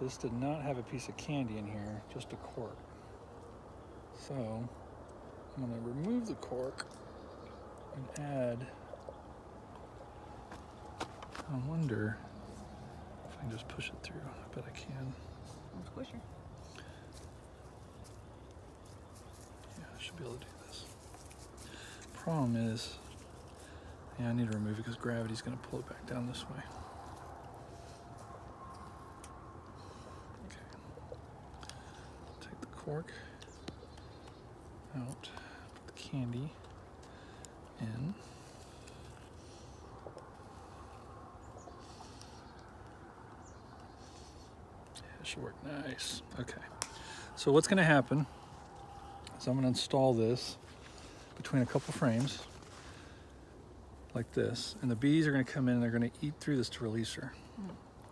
This did not have a piece of candy in here, just a cork. So I'm going to remove the cork and add, I wonder if I can just push it through. I bet I can. Squisher. Yeah, I should be able to do this. Problem is, yeah, I need to remove it because gravity's going to pull it back down this way. Okay. Take the cork out, put the candy in. It should work nice. Okay. So what's going to happen is I'm going to install this between a couple frames like this, and the bees are going to come in and they're going to eat through this to release her,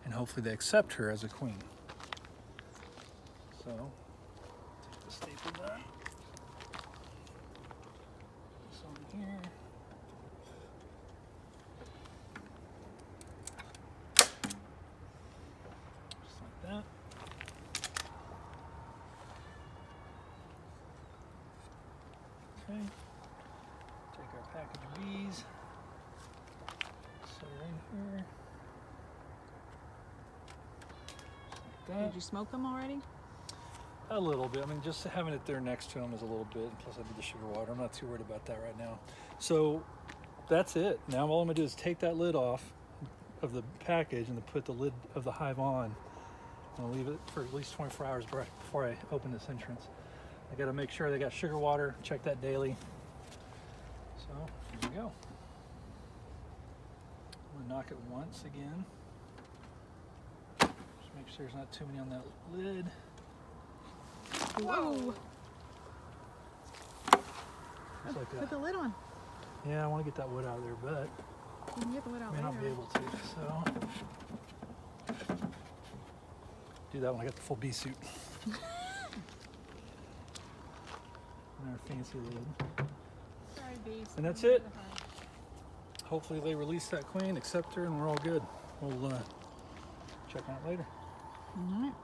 and hopefully they accept her as a queen. So take the staple gun, this over here, just like that. Okay, take our package of bees, set her in here, just like that. Did you smoke them already? A little bit. I mean, just having it there next to them is a little bit. Plus, I did the sugar water. I'm not too worried about that right now. So that's it. Now all I'm gonna do is take that lid off of the package and then put the lid of the hive on. I'm gonna leave it for at least 24 hours before I open this entrance. I gotta make sure they got sugar water. Check that daily. So here we go. I'm gonna knock it once again. Just make sure there's not too many on that lid. Whoa! Just like Put that. the lid on. Yeah, I want to get that wood out of there, but You can get the lid out I may not be later. able to. So do that when I get the full bee suit. And our fancy lid. Sorry, bees. And that's it. Hopefully they release that queen, accept her, and we're all good. We'll check on it later. All right.